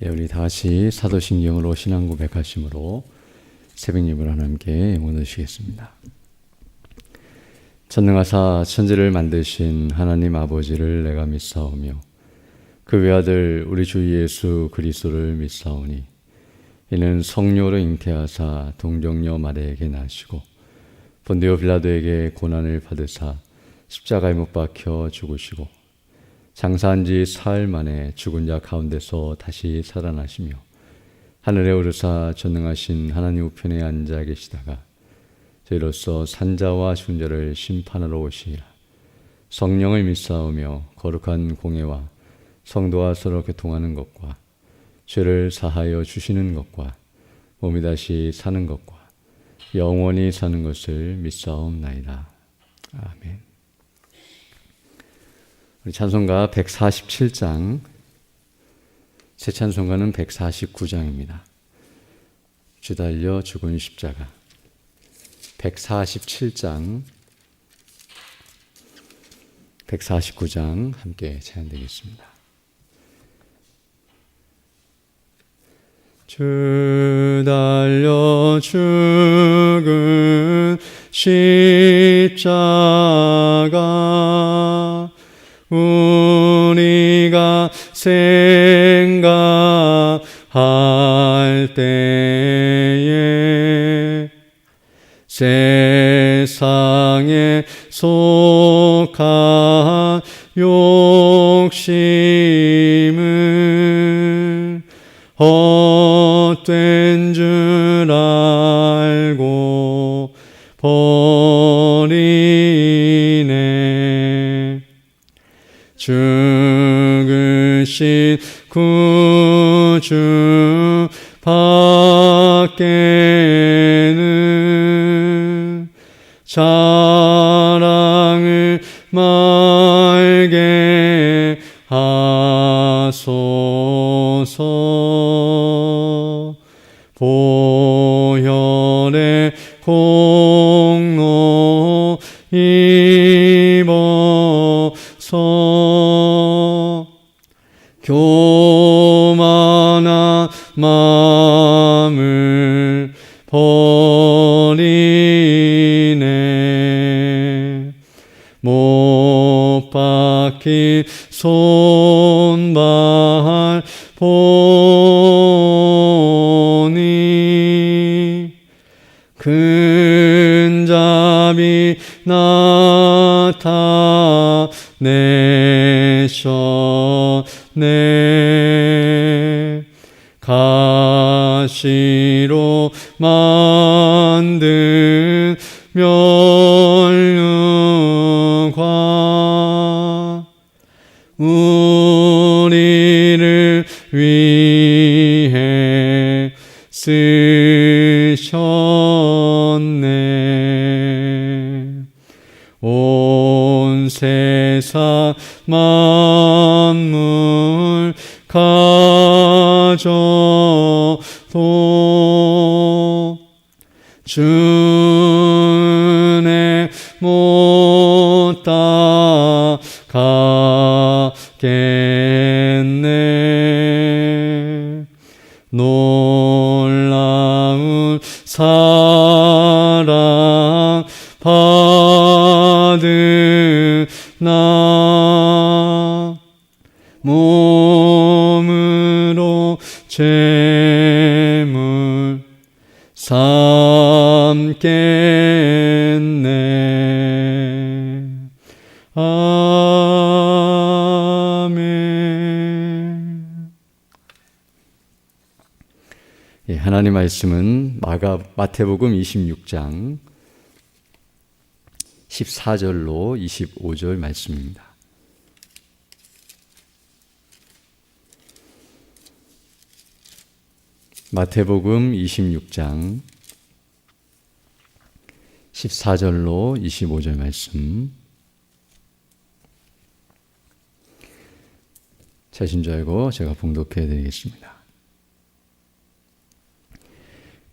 우리 다시 사도신경으로 신앙 고백하심으로 새벽 예배를 하나님께 영원 드리시겠습니다. 전능하사 천지를 만드신 하나님 아버지를 내가 믿사오며 그 외아들 우리 주 예수 그리스도를 믿사오니 이는 성령으로 잉태하사 동정녀 마리아에게 나시고 본디오 빌라도에게 고난을 받으사 십자가에 못 박혀 죽으시고 장사한 지 사흘 만에 죽은 자 가운데서 다시 살아나시며 하늘에 오르사 전능하신 하나님 우편에 앉아 계시다가 저희로서 산자와 죽은 자를 심판하러 오시리라. 성령을 믿사오며 거룩한 공예와 성도와 서로 교통하는 것과 죄를 사하여 주시는 것과 몸이 다시 사는 것과 영원히 사는 것을 믿사옵나이다. 아멘. 우리 찬송가 147장, 새 찬송가는 149장입니다. 주 달려 죽은 십자가. 147장, 149장 함께 찬양드리겠습니다. 주 달려 죽은 십자가 우리가 생각할 때에 세상에 속한 욕심은 헛된 줄 알고 버리네. 죽으신 구주 밖에는 자랑을 말게 하소서. 보혈의 공로 입어서 교만한 마음을 버리네. 못 박힌 손발 보니 큰 자비 나타내셨네. 가시로 만든 면류관 우리를 위해 쓰셨네. 온 세상 만물 가져도 주내 못 따가겠네. 놀라운 사랑 받은 나 몸으로 제물 삼겠네. 아멘. 하나님 말씀은 마태복음 26장 14절로 25절 말씀입니다. 마태복음 26장 14절로 25절 말씀. 자신 줄 알고 제가 봉독해 드리겠습니다.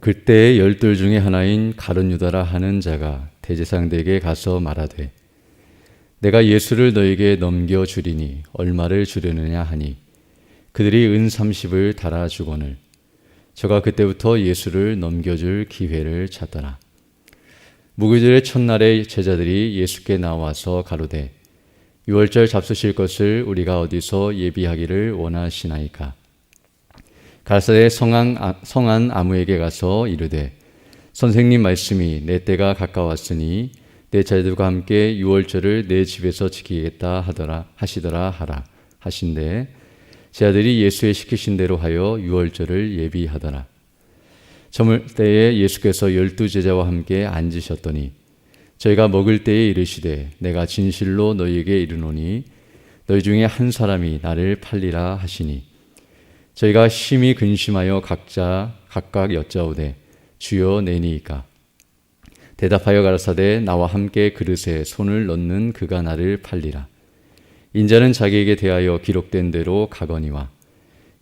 그때 열둘 중에 하나인 가룟 유다라 하는 자가 대제사장들에게 가서 말하되 내가 예수를 너에게 넘겨주리니 얼마를 주려느냐 하니 그들이 은 30을 달아주거늘 저가 그때부터 예수를 넘겨줄 기회를 찾더라. 무교절의 첫날에 제자들이 예수께 나와서 가로되 유월절 잡수실 것을 우리가 어디서 예비하기를 원하시나이까. 가라사대 성한 아무에게 가서 이르되 선생님 말씀이 내 때가 가까웠으니 내 자들과 함께 유월절을 내 집에서 지키겠다 하시더라 하라 하신대 제자들이 예수의 시키신 대로 하여 유월절을 예비하더라. 저물 때에 예수께서 12제자와 함께 앉으셨더니 저희가 먹을 때에 이르시되 내가 진실로 너희에게 이르노니 너희 중에 한 사람이 나를 팔리라 하시니 저희가 심히 근심하여 각각 여짜오되 주여 내니이까. 대답하여 가라사대 나와 함께 그릇에 손을 넣는 그가 나를 팔리라. 인자는 자기에게 대하여 기록된 대로 가거니와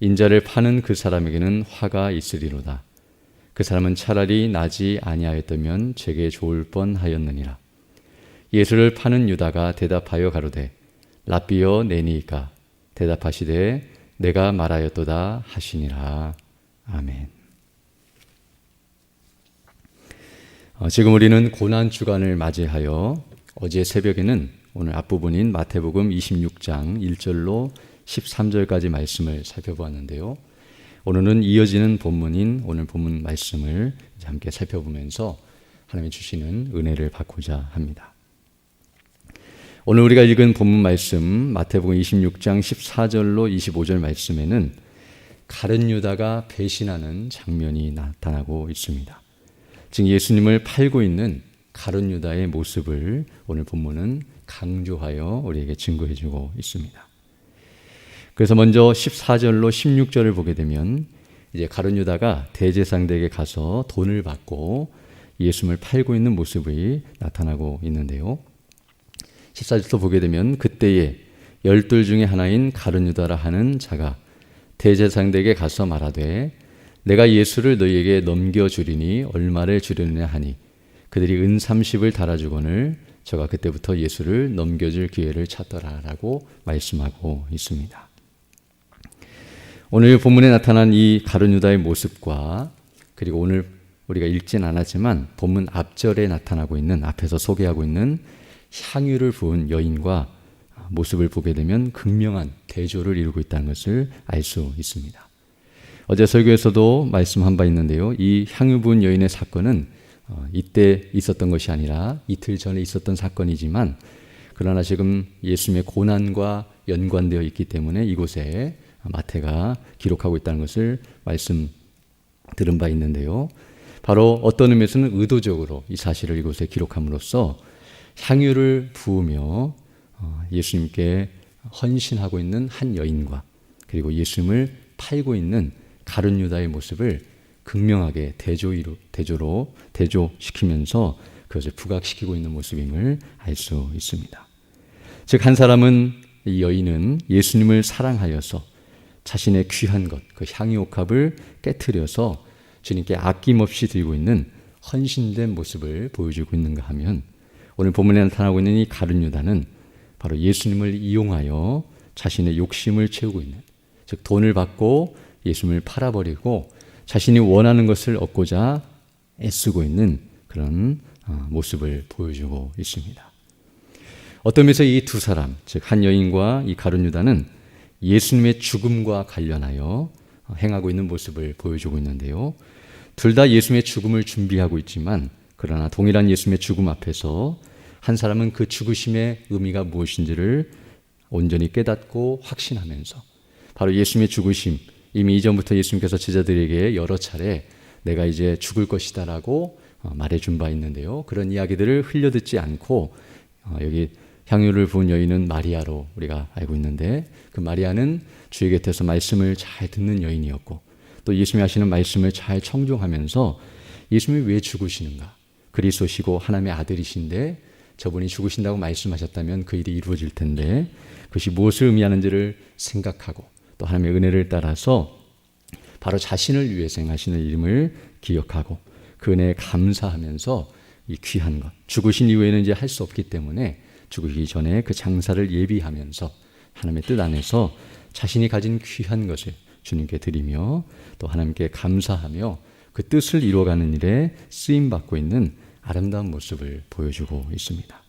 인자를 파는 그 사람에게는 화가 있으리로다. 그 사람은 차라리 나지 아니하였다면 제게 좋을 뻔하였느니라. 예수를 파는 유다가 대답하여 가로되 랍비여 내니이까. 대답하시되 내가 말하였도다 하시니라. 아멘. 지금 우리는 고난주간을 맞이하여 어제 새벽에는 오늘 앞부분인 마태복음 26장 1절로 13절까지 말씀을 살펴보았는데요. 오늘은 이어지는 본문인 오늘 본문 말씀을 함께 살펴보면서 하나님이 주시는 은혜를 받고자 합니다. 오늘 우리가 읽은 본문 말씀 마태복음 26장 14절로 25절 말씀에는 가룟 유다가 배신하는 장면이 나타나고 있습니다. 즉 예수님을 팔고 있는 가룟 유다의 모습을 오늘 본문은 강조하여 우리에게 증거해주고 있습니다. 그래서 먼저 14절로 16절을 보게 되면 이제 가룟 유다가 대제사장들에게 가서 돈을 받고 예수님을 팔고 있는 모습이 나타나고 있는데요. 14절도 보게 되면 그때에 12 중에 하나인 가룟 유다라 하는 자가 대제사장들에게 가서 말하되 내가 예수를 너희에게 넘겨주리니 얼마를 주려느냐 하니 그들이 은 30을 달아주거늘 저가 그때부터 예수를 넘겨줄 기회를 찾더라라고 말씀하고 있습니다. 오늘 본문에 나타난 이 가룟 유다의 모습과 그리고 오늘 우리가 읽진 않았지만 본문 앞절에 나타나고 있는 앞에서 소개하고 있는 향유를 부은 여인과 모습을 보게 되면 극명한 대조를 이루고 있다는 것을 알 수 있습니다. 어제 설교에서도 말씀한 바 있는데요. 이 향유 부은 여인의 사건은 이때 있었던 것이 아니라 이틀 전에 있었던 사건이지만 그러나 지금 예수님의 고난과 연관되어 있기 때문에 이곳에 마태가 기록하고 있다는 것을 말씀 들은 바 있는데요. 바로 어떤 의미에서는 의도적으로 이 사실을 이곳에 기록함으로써 향유를 부으며 예수님께 헌신하고 있는 한 여인과 그리고 예수님을 팔고 있는 가룟 유다의 모습을 극명하게 대조시키면서 그것을 부각시키고 있는 모습임을 알 수 있습니다. 즉 한 사람은 이 여인은 예수님을 사랑하여서 자신의 귀한 것, 그 향유옥합을 깨트려서 주님께 아낌없이 드리고 있는 헌신된 모습을 보여주고 있는가 하면 오늘 본문에 나타나고 있는 이 가룟 유다는 바로 예수님을 이용하여 자신의 욕심을 채우고 있는, 즉 돈을 받고 예수님을 팔아버리고 자신이 원하는 것을 얻고자 애쓰고 있는 그런 모습을 보여주고 있습니다. 어떤 면에서 이 두 사람, 즉 한 여인과 이 가룟 유다는 예수님의 죽음과 관련하여 행하고 있는 모습을 보여주고 있는데요. 둘 다 예수님의 죽음을 준비하고 있지만 그러나 동일한 예수님의 죽음 앞에서 한 사람은 그 죽으심의 의미가 무엇인지를 온전히 깨닫고 확신하면서 바로 예수님의 죽으심, 이미 이전부터 예수님께서 제자들에게 여러 차례 내가 이제 죽을 것이다 라고 말해준 바 있는데요. 그런 이야기들을 흘려듣지 않고 여기 향유를 부은 여인은 마리아로 우리가 알고 있는데 그 마리아는 주의 곁에서 말씀을 잘 듣는 여인이었고 또 예수님이 하시는 말씀을 잘 청종하면서 예수님이 왜 죽으시는가? 그리스도시고 하나님의 아들이신데 저분이 죽으신다고 말씀하셨다면 그 일이 이루어질 텐데 그것이 무엇을 의미하는지를 생각하고 또 하나님의 은혜를 따라서 바로 자신을 위해서 행하시는 이름을 기억하고 그 은혜에 감사하면서 이 귀한 것, 죽으신 이후에는 이제 할 수 없기 때문에 죽으시기 전에 그 장사를 예비하면서 하나님의 뜻 안에서 자신이 가진 귀한 것을 주님께 드리며 또 하나님께 감사하며 그 뜻을 이루어가는 일에 쓰임받고 있는 아름다운 모습을 보여주고 있습니다.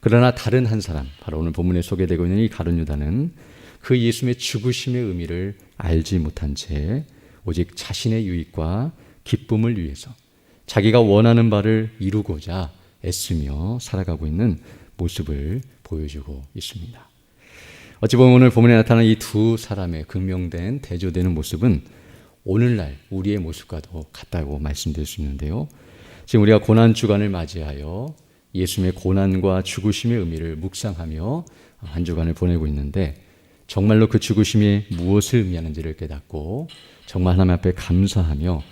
그러나 다른 한 사람, 바로 오늘 본문에 소개되고 있는 이 가룟 유다는 그 예수님의 죽으심의 의미를 알지 못한 채 오직 자신의 유익과 기쁨을 위해서 자기가 원하는 바를 이루고자 애쓰며 살아가고 있는 모습을 보여주고 있습니다. 어찌 보면 오늘 본문에 나타난 이 두 사람의 극명된 대조되는 모습은 오늘날 우리의 모습과도 같다고 말씀드릴 수 있는데요. 지금 우리가 고난주간을 맞이하여 예수님의 고난과 죽으심의 의미를 묵상하며 한 주간을 보내고 있는데 정말로 그 죽으심이 무엇을 의미하는지를 깨닫고 정말 하나님 앞에 감사하며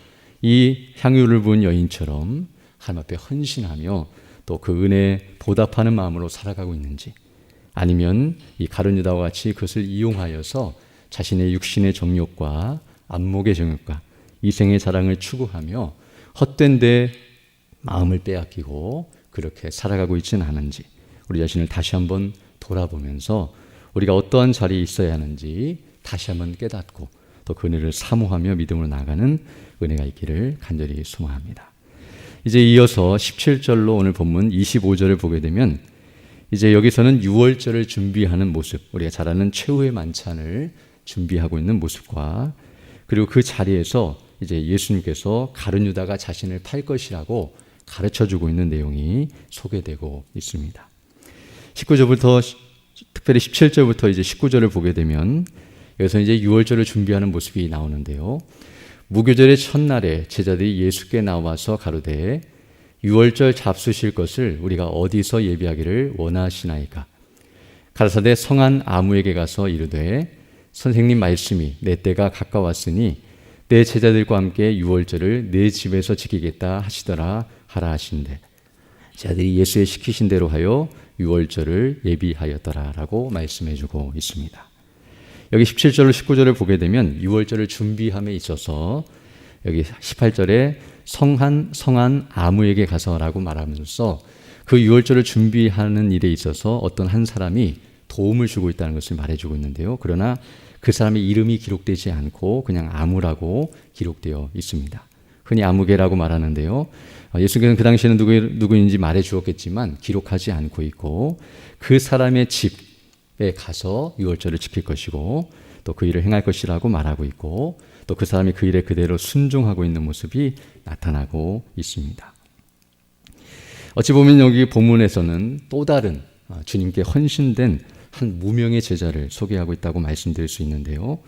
이 향유를 부은 여인처럼 하나님 앞에 헌신하며 또 그 은혜에 보답하는 마음으로 살아가고 있는지, 아니면 이 가룟 유다와 같이 그것을 이용하여서 자신의 육신의 정욕과 안목의 정욕과 이생의 자랑을 추구하며 헛된 데 마음을 빼앗기고 그렇게 살아가고 있지는 않은지 우리 자신을 다시 한번 돌아보면서 우리가 어떠한 자리에 있어야 하는지 다시 한번 깨닫고 또 그 은혜를 사모하며 믿음으로 나아가는 은혜가 있기를 간절히 소망합니다. 이제 이어서 17절로 오늘 본문 25절을 보게 되면 이제 여기서는 유월절을 준비하는 모습, 우리가 잘 아는 최후의 만찬을 준비하고 있는 모습과 그리고 그 자리에서 이제 예수님께서 가룟 유다가 자신을 팔 것이라고 가르쳐주고 있는 내용이 소개되고 있습니다. 19절부터 특별히 17절부터 이제 19절을 보게 되면 여기서 이제 유월절을 준비하는 모습이 나오는데요. 무교절의 첫날에 제자들이 예수께 나와서 가로되 유월절 잡수실 것을 우리가 어디서 예비하기를 원하시나이까? 가라사대 성한 아무에게 가서 이르되 선생님 말씀이 내 때가 가까웠으니 내 제자들과 함께 유월절을 내 집에서 지키겠다 하시더라 하라 하신대. 제자들이 예수의 시키신 대로 하여 유월절을 예비하였더라라고 말씀해주고 있습니다. 여기 17절로 19절을 보게 되면 유월절을 준비함에 있어서 여기 18절에 성한 아무에게 가서라고 말하면서 그 유월절을 준비하는 일에 있어서 어떤 한 사람이 도움을 주고 있다는 것을 말해주고 있는데요. 그러나 그 사람의 이름이 기록되지 않고 그냥 아무라고 기록되어 있습니다. 흔히 아무개라고 말하는데요. 예수께서는 그 당시에는 누구인지 말해주었겠지만 기록하지 않고 있고 그 사람의 집에 가서 유월절을 지킬 것이고 또 그 일을 행할 것이라고 말하고 있고 또 그 사람이 그 일에 그대로 순종하고 있는 모습이 나타나고 있습니다. 어찌 보면 여기 본문에서는 또 다른 주님께 헌신된 한 무명의 제자를 소개하고 있다고 말씀드릴 수 있는데요.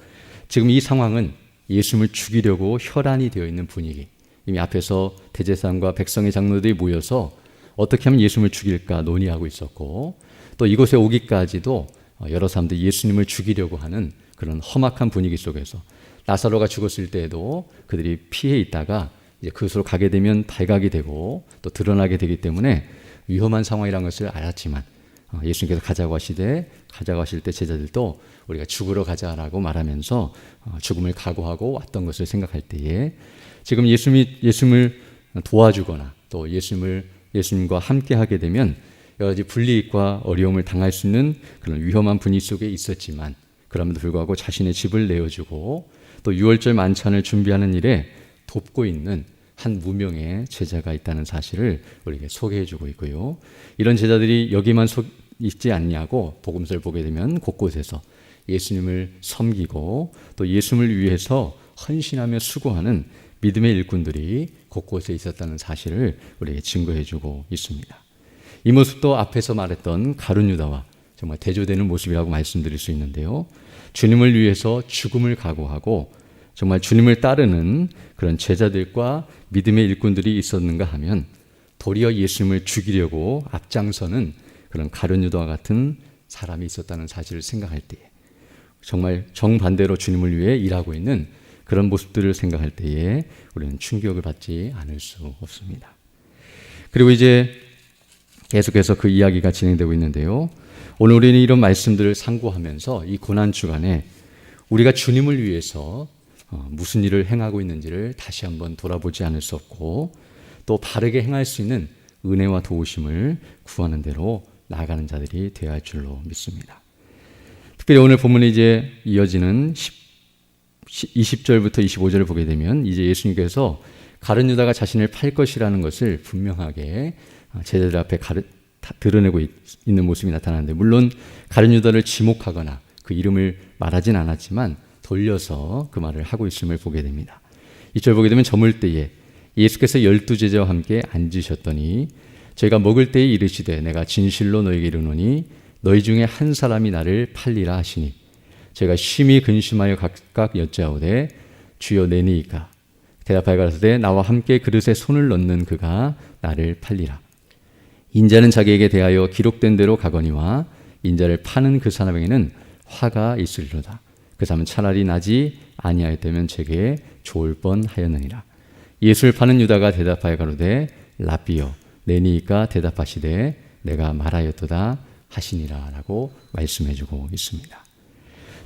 지금 이 상황은 예수님을 죽이려고 혈안이 되어 있는 분위기, 이미 앞에서 대제사장과 백성의 장로들이 모여서 어떻게 하면 예수님을 죽일까 논의하고 있었고 또 이곳에 오기까지도 여러 사람들이 예수님을 죽이려고 하는 그런 험악한 분위기 속에서 나사로가 죽었을 때에도 그들이 피해 있다가 이제 그곳으로 가게 되면 발각이 되고 또 드러나게 되기 때문에 위험한 상황이라는 것을 알았지만 예수님께서 가자고 하실 때 제자들도 우리가 죽으러 가자라고 말하면서 죽음을 각오하고 왔던 것을 생각할 때에 지금 예수님을 도와주거나 또 예수님과 함께 하게 되면 여러 가지 불이익과 어려움을 당할 수 있는 그런 위험한 분위기 속에 있었지만 그럼에도 불구하고 자신의 집을 내어주고 또 유월절 만찬을 준비하는 일에 돕고 있는 한 무명의 제자가 있다는 사실을 우리에게 소개해주고 있고요. 이런 제자들이 여기만 있지 않냐고 복음서를 보게 되면 곳곳에서 예수님을 섬기고 또 예수님을 위해서 헌신하며 수고하는 믿음의 일꾼들이 곳곳에 있었다는 사실을 우리에게 증거해주고 있습니다. 이 모습도 앞에서 말했던 가룟 유다와 정말 대조되는 모습이라고 말씀드릴 수 있는데요. 주님을 위해서 죽음을 각오하고 정말 주님을 따르는 그런 제자들과 믿음의 일꾼들이 있었는가 하면 도리어 예수님을 죽이려고 앞장서는 그런 가룟 유다와 같은 사람이 있었다는 사실을 생각할 때에 정말 정반대로 주님을 위해 일하고 있는 그런 모습들을 생각할 때에 우리는 충격을 받지 않을 수 없습니다. 그리고 이제 계속해서 그 이야기가 진행되고 있는데요. 오늘 우리는 이런 말씀들을 상고하면서 이 고난주간에 우리가 주님을 위해서 무슨 일을 행하고 있는지를 다시 한번 돌아보지 않을 수 없고 또 바르게 행할 수 있는 은혜와 도우심을 구하는 대로 나아가는 자들이 되어야 할 줄로 믿습니다. 특별히 오늘 본문에 이제 이어지는 20절부터 25절을 보게 되면 이제 예수님께서 가룟 유다가 자신을 팔 것이라는 것을 분명하게 제자들 앞에 드러내고 있는 모습이 나타나는데, 물론 가룟 유다를 지목하거나 그 이름을 말하진 않았지만 돌려서 그 말을 하고 있음을 보게 됩니다. 2절 보게 되면 저물 때에 예수께서 12제자와 함께 앉으셨더니 저희가 먹을 때에 이르시되 내가 진실로 너에게 이르노니 너희 중에 한 사람이 나를 팔리라 하시니 제가 심히 근심하여 각각 여짜오되 주여 내니이까? 대답하여 가라사대 나와 함께 그릇에 손을 넣는 그가 나를 팔리라. 인자는 자기에게 대하여 기록된 대로 가거니와 인자를 파는 그 사람에게는 화가 있으리로다. 그 사람은 차라리 나지 아니하였다면 제게 좋을 뻔하였느니라. 예수를 파는 유다가 대답하여 가로되 라비여 내니이까? 대답하시되 내가 말하였도다 하시니라 라고 말씀해주고 있습니다.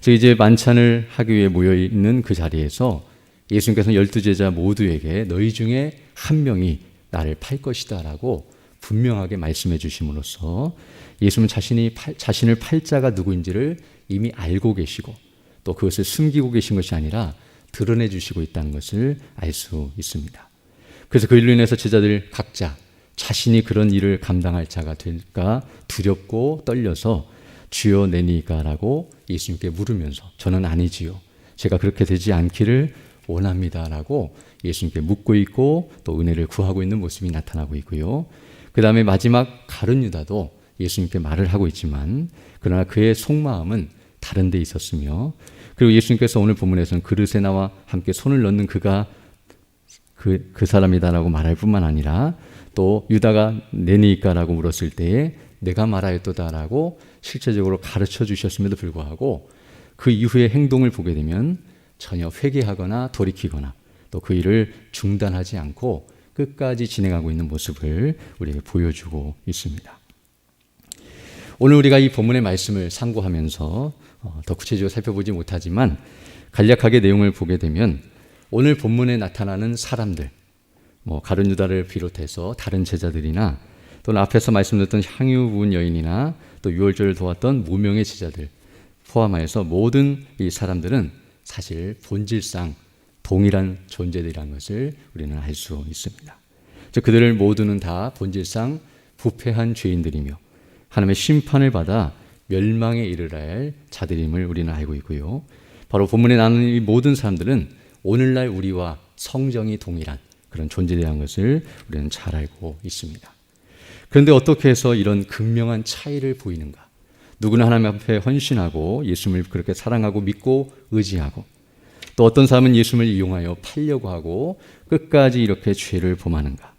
즉 이제 만찬을 하기 위해 모여있는 그 자리에서 예수님께서는 12제자 모두에게 너희 중에 한 명이 나를 팔 것이다 라고 분명하게 말씀해 주심으로써 예수님은 자신을 팔 자가 누구인지를 이미 알고 계시고 또 그것을 숨기고 계신 것이 아니라 드러내 주시고 있다는 것을 알 수 있습니다. 그래서 그 일로 인해서 제자들 각자 자신이 그런 일을 감당할 자가 될까 두렵고 떨려서 주여 내니이까? 라고 예수님께 물으면서 저는 아니지요, 제가 그렇게 되지 않기를 원합니다 라고 예수님께 묻고 있고 또 은혜를 구하고 있는 모습이 나타나고 있고요. 그 다음에 마지막 가룟 유다도 예수님께 말을 하고 있지만 그러나 그의 속마음은 다른 데 있었으며, 그리고 예수님께서 오늘 본문에서는 그릇에 나와 함께 손을 넣는 그가 그 사람이다라고 말할 뿐만 아니라 또 유다가 내니이까? 라고 물었을 때에 내가 말하였도다라고 실제적으로 가르쳐 주셨음에도 불구하고 그 이후의 행동을 보게 되면 전혀 회개하거나 돌이키거나 또 그 일을 중단하지 않고 끝까지 진행하고 있는 모습을 우리에게 보여주고 있습니다. 오늘 우리가 이 본문의 말씀을 상고하면서 더 구체적으로 살펴보지 못하지만 간략하게 내용을 보게 되면 오늘 본문에 나타나는 사람들, 가룟 유다를 비롯해서 다른 제자들이나 또는 앞에서 말씀드렸던 향유 부은 여인이나 또 유월절을 도왔던 무명의 제자들 포함하여서 모든 이 사람들은 사실 본질상 동일한 존재들이라는 것을 우리는 알 수 있습니다. 즉 그들을 모두는 다 본질상 부패한 죄인들이며 하나님의 심판을 받아 멸망에 이르러야 할 자들임을 우리는 알고 있고요. 바로 본문에 나오는 이 모든 사람들은 오늘날 우리와 성정이 동일한 그런 존재들이라는 것을 우리는 잘 알고 있습니다. 그런데 어떻게 해서 이런 극명한 차이를 보이는가? 누구나 하나님 앞에 헌신하고 예수님을 그렇게 사랑하고 믿고 의지하고 또 어떤 사람은 예수님을 이용하여 팔려고 하고 끝까지 이렇게 죄를 범하는가?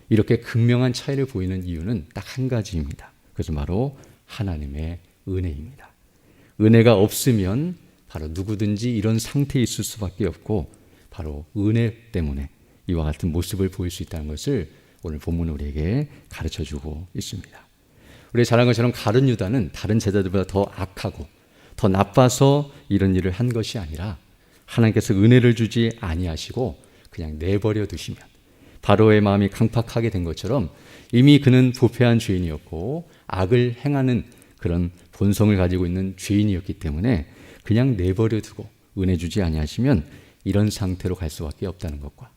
이렇게 극명한 차이를 보이는 이유는 딱 한 가지입니다. 그것은 바로 하나님의 은혜입니다. 은혜가 없으면 바로 누구든지 이런 상태에 있을 수밖에 없고 바로 은혜 때문에 이와 같은 모습을 보일 수 있다는 것을 오늘 본문은 우리에게 가르쳐주고 있습니다. 우리가 잘 아는 것처럼 가룟 유다는 다른 제자들보다 더 악하고 더 나빠서 이런 일을 한 것이 아니라 하나님께서 은혜를 주지 아니하시고 그냥 내버려 두시면 바로의 마음이 강팍하게 된 것처럼 이미 그는 부패한 죄인이었고 악을 행하는 그런 본성을 가지고 있는 죄인이었기 때문에 그냥 내버려 두고 은혜 주지 아니하시면 이런 상태로 갈 수밖에 없다는 것과,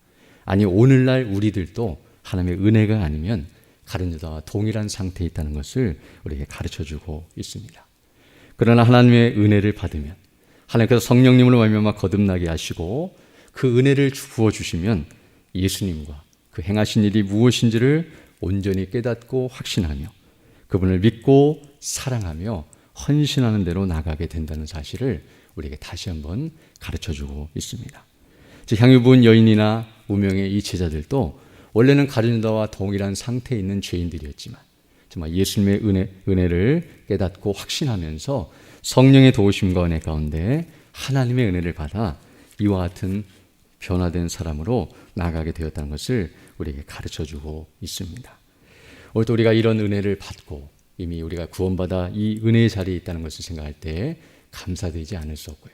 아니 오늘날 우리들도 하나님의 은혜가 아니면 가룟 유다와 동일한 상태에 있다는 것을 우리에게 가르쳐주고 있습니다. 그러나 하나님의 은혜를 받으면 하나님께서 성령님으로 말미암아 거듭나게 하시고 그 은혜를 부어주시면 예수님과 그 행하신 일이 무엇인지를 온전히 깨닫고 확신하며 그분을 믿고 사랑하며 헌신하는 대로 나가게 된다는 사실을 우리에게 다시 한번 가르쳐주고 있습니다. 즉 향유 부은 여인이나 무명의 이 제자들도 원래는 가룟 유다와 동일한 상태에 있는 죄인들이었지만 정말 예수님의 은혜를 깨닫고 확신하면서 성령의 도우심과 은혜 가운데 하나님의 은혜를 받아 이와 같은 변화된 사람으로 나아가게 되었다는 것을 우리에게 가르쳐주고 있습니다. 오늘도 우리가 이런 은혜를 받고 이미 우리가 구원받아 이 은혜의 자리에 있다는 것을 생각할 때 감사되지 않을 수 없고요.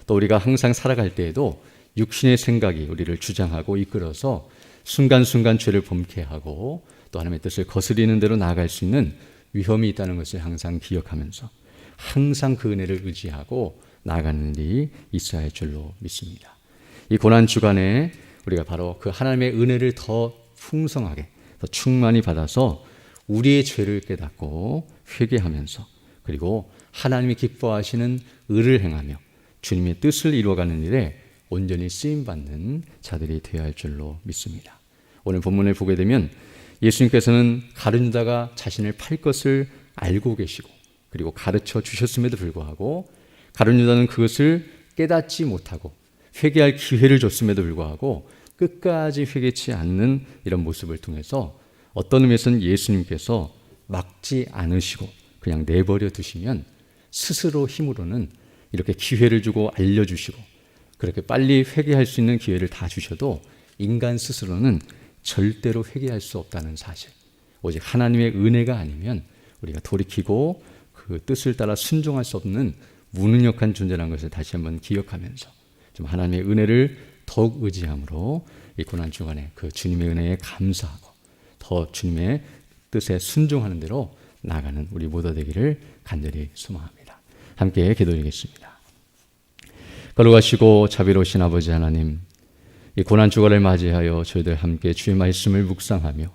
또 우리가 항상 살아갈 때에도 육신의 생각이 우리를 주장하고 이끌어서 순간순간 죄를 범케 하고 또 하나님의 뜻을 거스리는 대로 나아갈 수 있는 위험이 있다는 것을 항상 기억하면서 항상 그 은혜를 의지하고 나아가는 일이 있어야 할 줄로 믿습니다. 이 고난 주간에 우리가 바로 그 하나님의 은혜를 더 풍성하게, 더 충만히 받아서 우리의 죄를 깨닫고 회개하면서, 그리고 하나님이 기뻐하시는 의를 행하며 주님의 뜻을 이루어가는 일에 온전히 쓰임받는 자들이 되어야 할 줄로 믿습니다. 오늘 본문을 보게 되면 예수님께서는 가룟 유다가 자신을 팔 것을 알고 계시고, 그리고 가르쳐 주셨음에도 불구하고 가룟 유다는 그것을 깨닫지 못하고 회개할 기회를 줬음에도 불구하고 끝까지 회개치 않는 이런 모습을 통해서 어떤 의미에서는 예수님께서 막지 않으시고 그냥 내버려 두시면 스스로 힘으로는 이렇게 기회를 주고 알려주시고 그렇게 빨리 회개할 수 있는 기회를 다 주셔도 인간 스스로는 절대로 회개할 수 없다는 사실, 오직 하나님의 은혜가 아니면 우리가 돌이키고 그 뜻을 따라 순종할 수 없는 무능력한 존재라는 것을 다시 한번 기억하면서 좀 하나님의 은혜를 더욱 의지함으로 이 고난 주간에 그 주님의 은혜에 감사하고 더 주님의 뜻에 순종하는 대로 나아가는 우리 모두 되기를 간절히 소망합니다. 함께 기도드리겠습니다. 거룩하시고 자비로우신 아버지 하나님, 이 고난 주간을 맞이하여 저희들 함께 주의 말씀을 묵상하며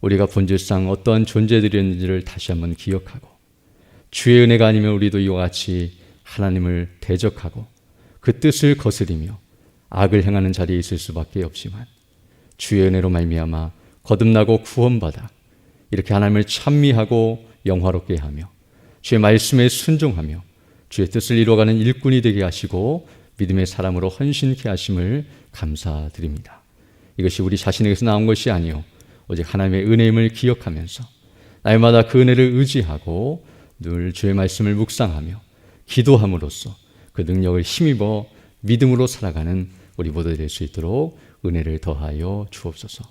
우리가 본질상 어떠한 존재들이었는지를 다시 한번 기억하고 주의 은혜가 아니면 우리도 이와 같이 하나님을 대적하고 그 뜻을 거스리며 악을 행하는 자리에 있을 수밖에 없지만 주의 은혜로 말미암아 거듭나고 구원받아 이렇게 하나님을 찬미하고 영화롭게 하며 주의 말씀에 순종하며 주의 뜻을 이루어가는 일꾼이 되게 하시고 믿음의 사람으로 헌신케 하심을 감사드립니다. 이것이 우리 자신에게서 나온 것이 아니요 오직 하나님의 은혜임을 기억하면서 날마다 그 은혜를 의지하고 늘 주의 말씀을 묵상하며 기도함으로써 그 능력을 힘입어 믿음으로 살아가는 우리 모두 될 수 있도록 은혜를 더하여 주옵소서.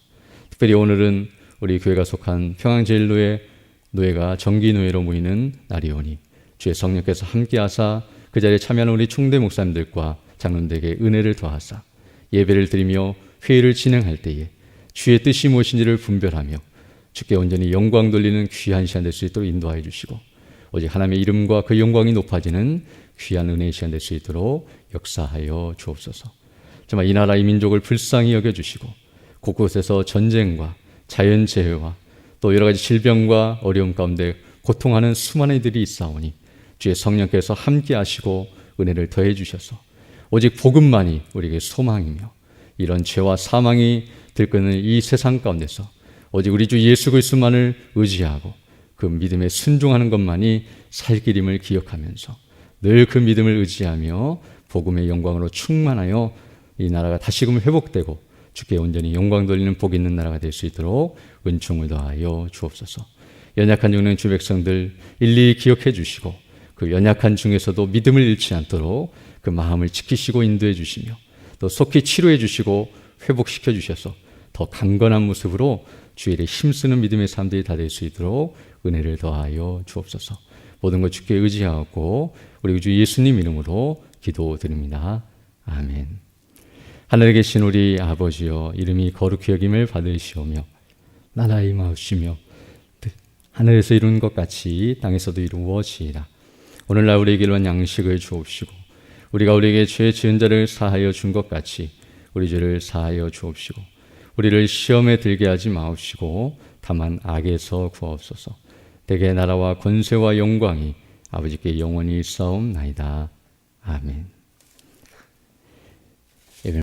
특별히 오늘은 우리 교회가 속한 평양제일노회 노예가 정기노예로 모이는 날이오니 주의 성령께서 함께하사 그 자리에 참여하는 우리 총대 목사님들과 장로들에게 은혜를 더하사 예배를 드리며 회의를 진행할 때에 주의 뜻이 무엇인지를 분별하며 주께 온전히 영광 돌리는 귀한 시간 될 수 있도록 인도하여 주시고 오직 하나님의 이름과 그 영광이 높아지는 귀한 은혜의 시간 될 수 있도록 역사하여 주옵소서. 정말 이 나라 이 민족을 불쌍히 여겨주시고 곳곳에서 전쟁과 자연재해와 또 여러 가지 질병과 어려움 가운데 고통하는 수많은 이들이 있사오니 주의 성령께서 함께 하시고 은혜를 더해 주셔서 오직 복음만이 우리에게 소망이며 이런 죄와 사망이 들끓는 이 세상 가운데서 오직 우리 주 예수 그리스도만을 의지하고 그 믿음에 순종하는 것만이 살 길임을 기억하면서 늘 그 믿음을 의지하며 복음의 영광으로 충만하여 이 나라가 다시금 회복되고 주께 온전히 영광 돌리는 복 있는 나라가 될 수 있도록 은총을 더하여 주옵소서. 연약한 중에 주 백성들 일일이 기억해 주시고 그 연약한 중에서도 믿음을 잃지 않도록 그 마음을 지키시고 인도해 주시며 또 속히 치료해 주시고 회복시켜 주셔서 더 강건한 모습으로 주의 일에 힘쓰는 믿음의 사람들이 다 될 수 있도록 은혜를 더하여 주옵소서. 모든 것 주께 의지하고 우리 주 예수님 이름으로 기도드립니다. 아멘. 하늘에 계신 우리 아버지여, 이름이 거룩히 여김을 받으시오며 나라의 임하옵시며 하늘에서 이룬 것 같이 땅에서도 이루어지이다. 오늘날 우리에게 일반 양식을 주옵시고 우리가 우리에게 죄 지은 자를 사하여 준 것 같이 우리 죄를 사하여 주옵시고 우리를 시험에 들게 하지 마옵시고 다만 악에서 구하옵소서. 대개 나라와 권세와 영광이 아버지께 영원히 있사옵나이다. 아멘.